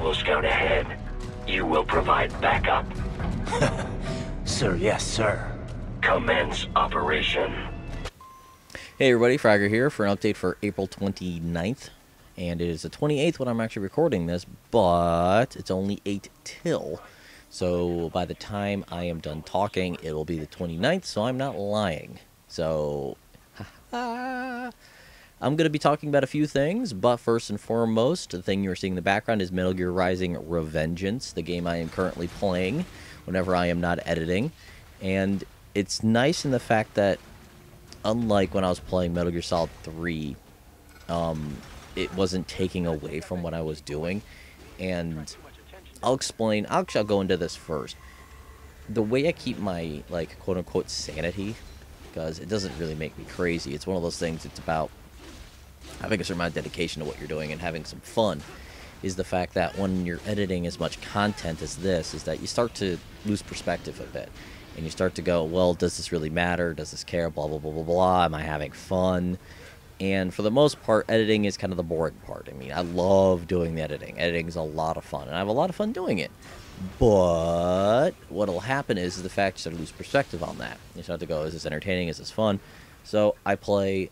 will scout ahead. You will provide backup. Sir, yes, sir. Commence operation. Hey everybody, Fragger here for an update for April 29th. And it is the 28th when I'm actually recording this, but it's only 8 till. So by the time I am done talking, it will be the 29th, so I'm not lying. So, I'm going to be talking about a few things, but first and foremost, the thing you're seeing in the background is Metal Gear Rising Revengeance, the game I am currently playing whenever I am not editing. And it's nice in the fact that, unlike when I was playing Metal Gear Solid 3, it wasn't taking away from what I was doing. And I'll explain. I'll go into this first. The way I keep my, like, quote-unquote sanity, because it doesn't really make me crazy. It's one of those things, it's about having a certain amount of dedication to what you're doing and having some fun, is the fact that when you're editing as much content as this, is that you start to lose perspective a bit. And you start to go, well, does this really matter? Does this care? Blah, blah, blah, blah, blah. Am I having fun? And for the most part, editing is kind of the boring part. I mean, I love doing the editing. Editing is a lot of fun, and I have a lot of fun doing it. But what'll happen is the fact you start to lose perspective on that. You start to go, is this entertaining? Is this fun? So I play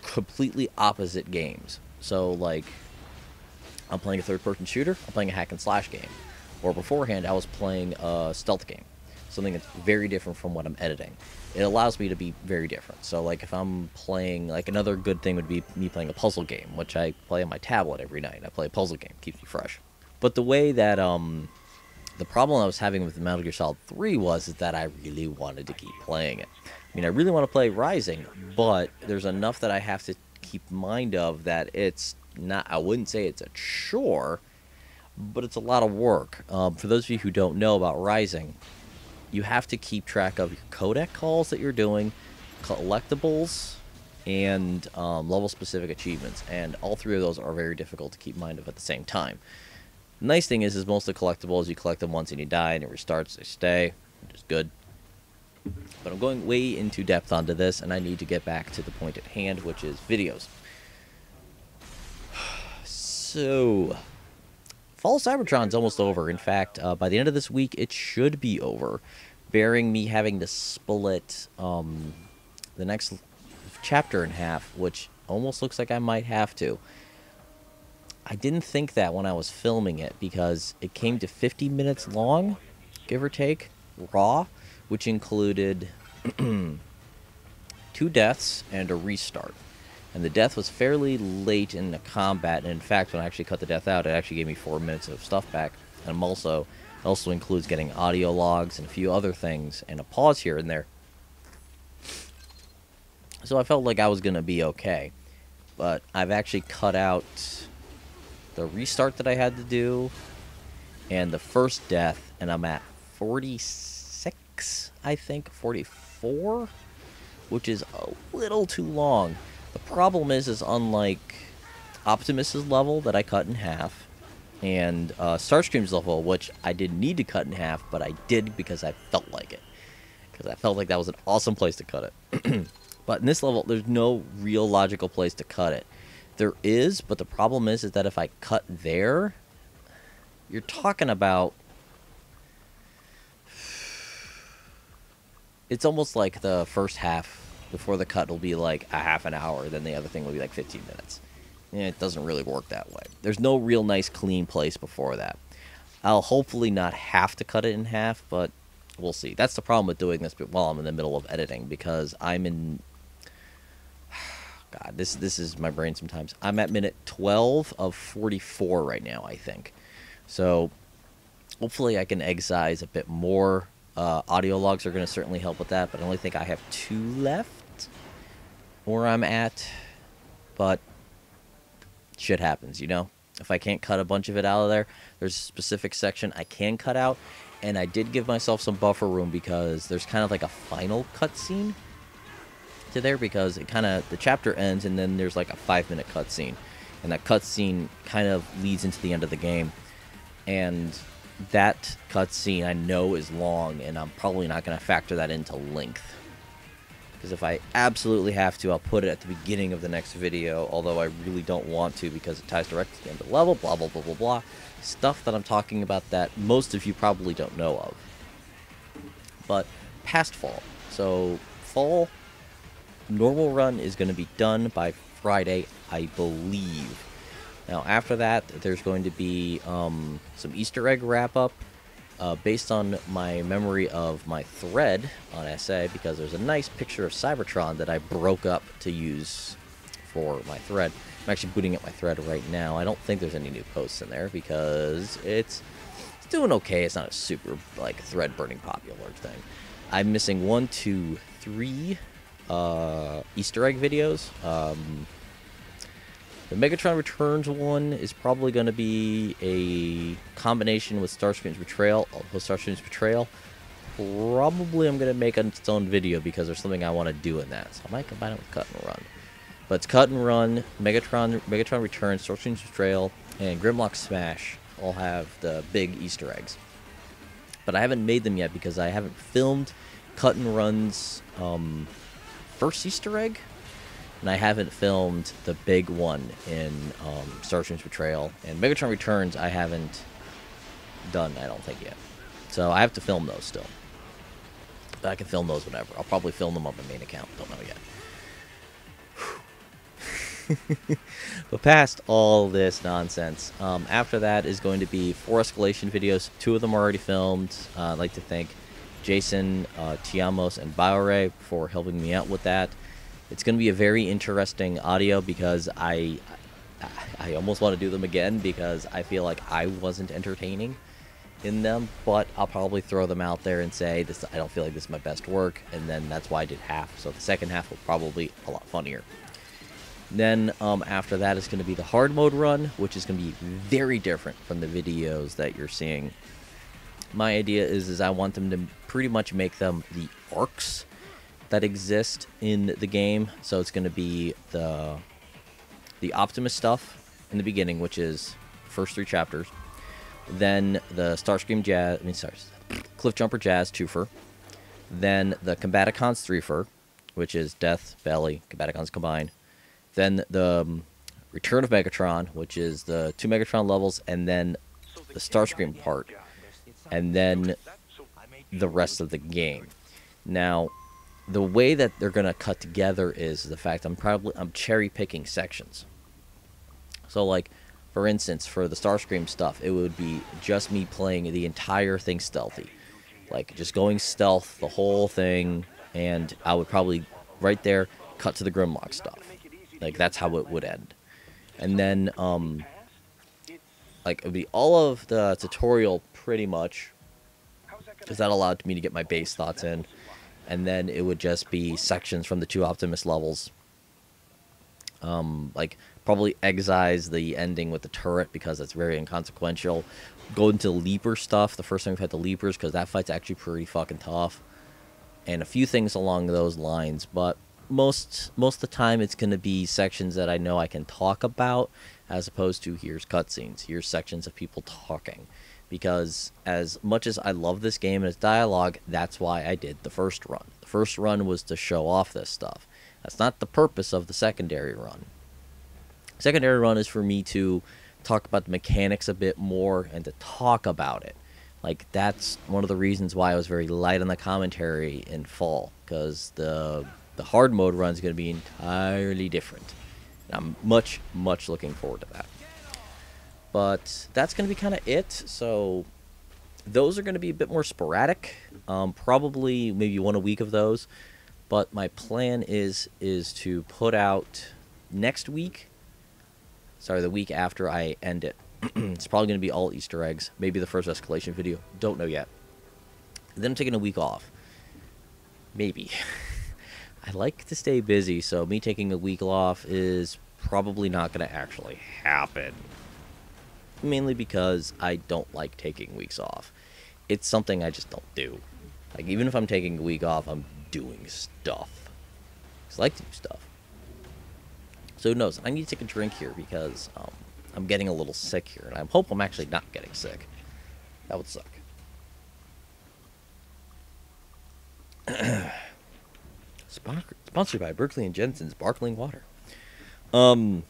completely opposite games. So, like, I'm playing a third-person shooter. I'm playing a hack-and-slash game. Or beforehand, I was playing a stealth game. Something that's very different from what I'm editing. It allows me to be very different. So, like, if I'm playing, like, another good thing would be me playing a puzzle game, which I play on my tablet every night. I play a puzzle game. Keeps me fresh. But the way that, the problem I was having with Metal Gear Solid 3 was that I really wanted to keep playing it. I mean, I really want to play Rising, but there's enough that I have to keep mind of that it's not, I wouldn't say it's a chore, but it's a lot of work. For those of you who don't know about Rising, you have to keep track of your codec calls that you're doing, collectibles, and level-specific achievements. And all three of those are very difficult to keep mind of at the same time. The nice thing is most of the collectibles, you collect them once and you die, and it restarts, they stay, which is good. But I'm going way into depth onto this, and I need to get back to the point at hand, which is videos. So, Fall of Cybertron's almost over. In fact, by the end of this week, it should be over, bearing me having to split the next chapter in half, which almost looks like I might have to. I didn't think that when I was filming it, because it came to 50 minutes long, give or take, raw, which included 2 deaths and a restart. And the death was fairly late in the combat, and in fact, when I actually cut the death out, it actually gave me 4 minutes of stuff back. And it also includes getting audio logs and a few other things, and a pause here and there. So I felt like I was going to be okay. But I've actually cut out the restart that I had to do, and the first death, and I'm at 46, I think, 44, which is a little too long. The problem is unlike Optimus's level that I cut in half, and Starscream's level, which I didn't need to cut in half, but I did because I felt like it. Because I felt like that was an awesome place to cut it. But in this level, there's no real logical place to cut it. There is, but the problem is that if I cut there, you're talking about... It's almost like the first half before the cut will be like a half an hour, then the other thing will be like 15 minutes. And it doesn't really work that way. There's no real nice clean place before that. I'll hopefully not have to cut it in half, but we'll see. That's the problem with doing this while I'm in the middle of editing, because I'm in... God, this is my brain sometimes. I'm at minute 12 of 44 right now, I think. So, hopefully I can excise a bit more. Audio logs are going to certainly help with that, but I only think I have 2 left where I'm at. But, shit happens, you know? If I can't cut a bunch of it out of there, there's a specific section I can cut out, and I did give myself some buffer room because there's kind of like a final cutscene to there, because it kind of, the chapter ends and then there's like a 5-minute cutscene, and that cutscene kind of leads into the end of the game, and that cutscene I know is long, and I'm probably not going to factor that into length, Because if I absolutely have to, I'll put it at the beginning of the next video, although I really don't want to because it ties directly to the end of the level, blah, blah, blah, blah, blah. Stuff that I'm talking about that most of you probably don't know of. But past fall. So fall normal run is going to be done by Friday, I believe. Now after that, there's going to be some Easter egg wrap-up. Based on my memory of my thread on SA, because there's a nice picture of Cybertron that I broke up to use for my thread. I'm actually booting up my thread right now. I don't think there's any new posts in there because it's doing okay. It's not a super like thread burning popular thing. I'm missing 1, 2, 3 Easter egg videos. The Megatron Returns one is probably going to be a combination with Starscream's Betrayal. Starscream's Betrayal. Probably I'm going to make its own video because there's something I want to do in that. So I might combine it with Cut and Run. But it's Cut and Run, Megatron Returns, Starscream's Betrayal, and Grimlock Smash all have the big Easter eggs. But I haven't made them yet because I haven't filmed Cut and Run's first Easter egg. And I haven't filmed the big one in Starscream's Betrayal. And Megatron Returns I haven't done, I don't think, yet. So I have to film those still. But I can film those whenever. I'll probably film them on my main account. Don't know yet. But past all this nonsense, after that is going to be 4 escalation videos. 2 of them are already filmed. I'd like to thank Jason, Tiamos, and BioRay for helping me out with that. It's going to be a very interesting audio because I almost want to do them again because I feel like I wasn't entertaining in them, but I'll probably throw them out there and say this. I don't feel like this is my best work, and then that's why I did half. So the second half will probably be a lot funnier. Then after that is going to be the hard mode run, which is going to be very different from the videos that you're seeing. My idea is I want them to pretty much make them the arcs that exist in the game. So it's going to be the Optimus stuff in the beginning, which is first 3 chapters. Then the Starscream Jazz, Cliffjumper Jazz 2fer. Then the Combaticons 3fer, which is Death, Belly, Combaticons combined. Then the Return of Megatron, which is the 2 Megatron levels, and then the Starscream part, and then the rest of the game. Now, the way that they're going to cut together is the fact I'm cherry picking sections. So like, for instance, for the Starscream stuff, it would be just me playing the entire thing stealthy. Like, just going stealth, the whole thing, and I would probably, right there, cut to the Grimlock stuff. Like, that's how it would end. And then, like, it would be all of the tutorial, pretty much, because that allowed me to get my base thoughts in. And then it would just be sections from the 2 Optimus levels. Like, probably excise the ending with the turret, because that's very inconsequential. Go into Leaper stuff, the first time we've had the Leapers, because that fight's actually pretty fucking tough. And a few things along those lines, but most of the time it's going to be sections that I know I can talk about, as opposed to here's cutscenes, here's sections of people talking. Because as much as I love this game and its dialogue, that's why I did the first run. The first run was to show off this stuff. That's not the purpose of the secondary run. Secondary run is for me to talk about the mechanics a bit more and to talk about it. Like, that's one of the reasons why I was very light on the commentary in fall, because the hard mode run is going to be entirely different. And I'm much looking forward to that. But that's going to be kind of it. So those are going to be a bit more sporadic. Probably maybe 1 a week of those. But my plan is to put out next week. Sorry, the week after I end it. It's probably going to be all Easter eggs. Maybe the first escalation video. Don't know yet. Then I'm taking a week off. Maybe. I like to stay busy, so me taking a week off is probably not going to actually happen. Mainly because I don't like taking weeks off. It's something I just don't do. Like, even if I'm taking a week off, I'm doing stuff. I like to do stuff. So who knows? I need to take a drink here because I'm getting a little sick here. And I hope I'm actually not getting sick. That would suck. Sponsored by Berkeley and Jensen's Sparkling Water. But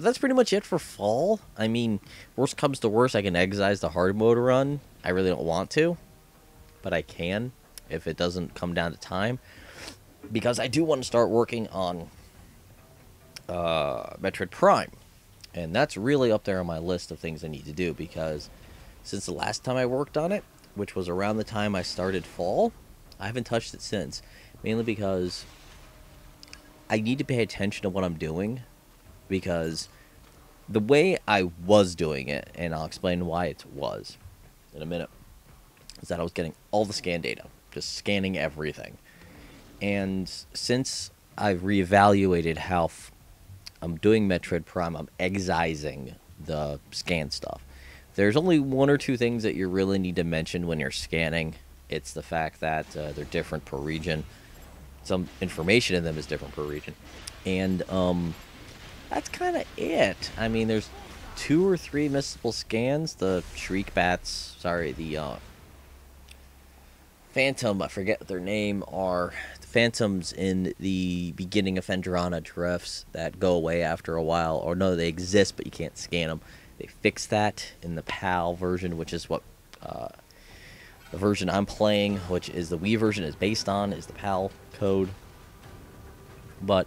that's pretty much it for fall. I mean, worst comes to worst, I can exercise the hard mode run. I really don't want to, but I can if it doesn't come down to time. Because I do want to start working on Metroid Prime. And that's really up there on my list of things I need to do. Because since the last time I worked on it, which was around the time I started fall, I haven't touched it since. Mainly because I need to pay attention to what I'm doing. Because the way I was doing it, and I'll explain why it was in a minute, is that I was getting all the scan data, just scanning everything. And since I've reevaluated how I'm doing Metroid Prime, I'm excising the scan stuff. There's only one or two things that you really need to mention when you're scanning. It's the fact that they're different per region. Some information in them is different per region. And, that's kind of it. I mean, there's 2 or 3 missable scans. The Shriek Bats, sorry, the Phantom, I forget what their name are. The Phantoms in the beginning of Fendrana Drifts that go away after a while. Or no, they exist, but you can't scan them. They fixed that in the PAL version, which is what the version I'm playing, which is the Wii version, is based on, is the PAL code. But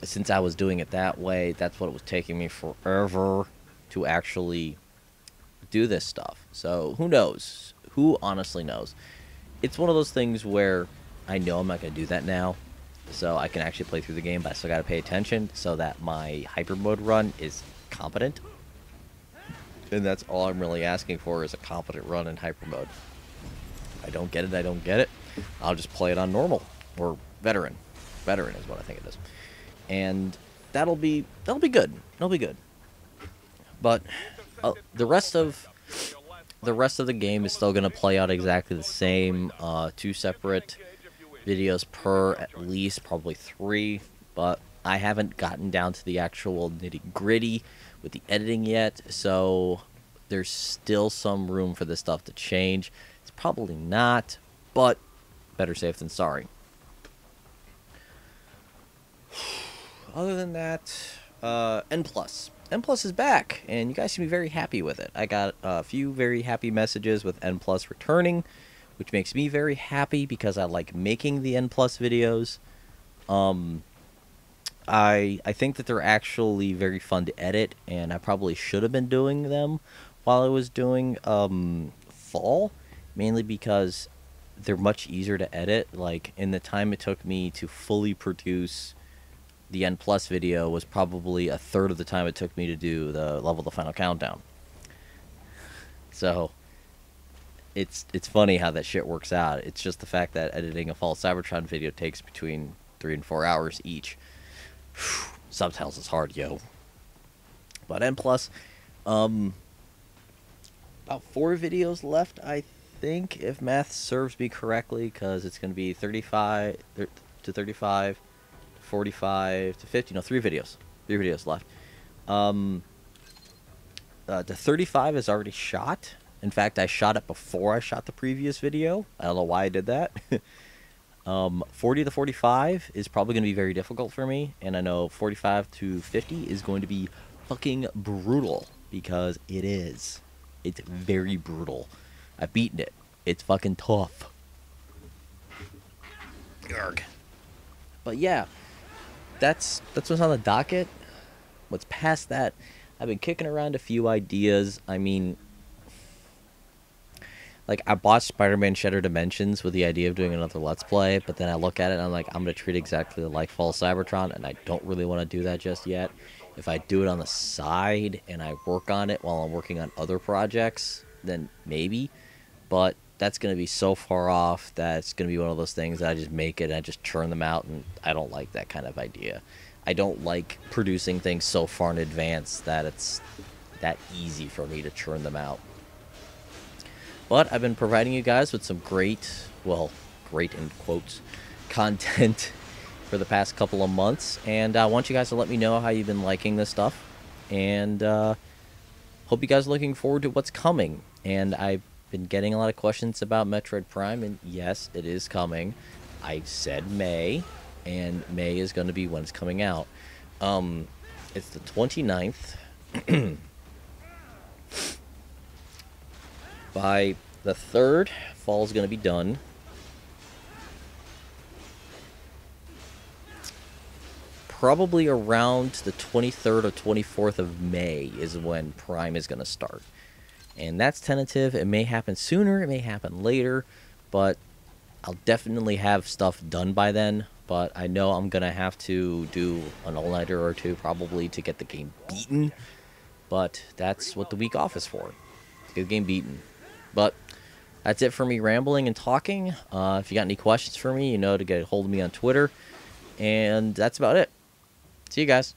since I was doing it that way, that's what it was taking me forever to actually do this stuff. So, who knows? Who honestly knows? It's one of those things where I know I'm not going to do that now, so I can actually play through the game, but I still got to pay attention so that my hyper mode run is competent. And that's all I'm really asking for, is a competent run in hyper mode. If I don't get it, I don't get it. I'll just play it on normal, or veteran. Veteran is what I think it is. And that'll be good. It'll be good. But the rest of the game is still gonna play out exactly the same. 2 separate videos per, at least, probably 3. But I haven't gotten down to the actual nitty-gritty with the editing yet, so there's still some room for this stuff to change. It's probably not, but better safe than sorry. Other than that, N+. N+ is back, and you guys seem to be very happy with it. I got a few very happy messages with N+ returning, which makes me very happy because I like making the N+ videos. I think that they're actually very fun to edit, and I probably should have been doing them while I was doing fall, mainly because they're much easier to edit. Like, in the time it took me to fully produce the N+ video was probably a third of the time it took me to do the level the final countdown. So it's funny how that shit works out. It's just the fact that editing a Fall Cybertron video takes between 3 and 4 hours each. Subtitles is hard, yo. But N+, about 4 videos left, I think, if math serves me correctly, because it's going to be 35 to 35, 45 to 50. No, 3 videos. 3 videos left. The 35 is already shot. In fact, I shot it before I shot the previous video. I don't know why I did that. 40 to 45 is probably going to be very difficult for me. And I know 45 to 50 is going to be fucking brutal. Because it is. It's very brutal. I've beaten it. It's fucking tough. Yarg. But yeah. That's what's on the docket. What's past that, I've been kicking around a few ideas. I mean, like, I bought Spider-Man Shattered Dimensions with the idea of doing another Let's Play, but then I look at it and I'm like, I'm going to treat it exactly like Fall Cybertron, and I don't really want to do that just yet. If I do it on the side and I work on it while I'm working on other projects, then maybe. But that's going to be so far off that it's going to be one of those things that I just make it and I just churn them out, and I don't like that kind of idea. I don't like producing things so far in advance that it's that easy for me to churn them out. But I've been providing you guys with some great, well, great in quotes, content for the past couple of months, and I want you guys to let me know how you've been liking this stuff, and hope you guys are looking forward to what's coming. And I been getting a lot of questions about Metroid Prime, and yes, it is coming. I said May, and May is going to be when it's coming out. It's the 29th. By the 3rd, fall is going to be done. Probably around the 23rd or 24th of May is when Prime is going to start. And that's tentative. It may happen sooner, it may happen later, but I'll definitely have stuff done by then. But I know I'm going to have to do an all-nighter or two probably to get the game beaten. But that's what the week off is for. To get the game beaten. But that's it for me rambling and talking. If you got any questions for me, you know to get a hold of me on Twitter. And that's about it. See you guys.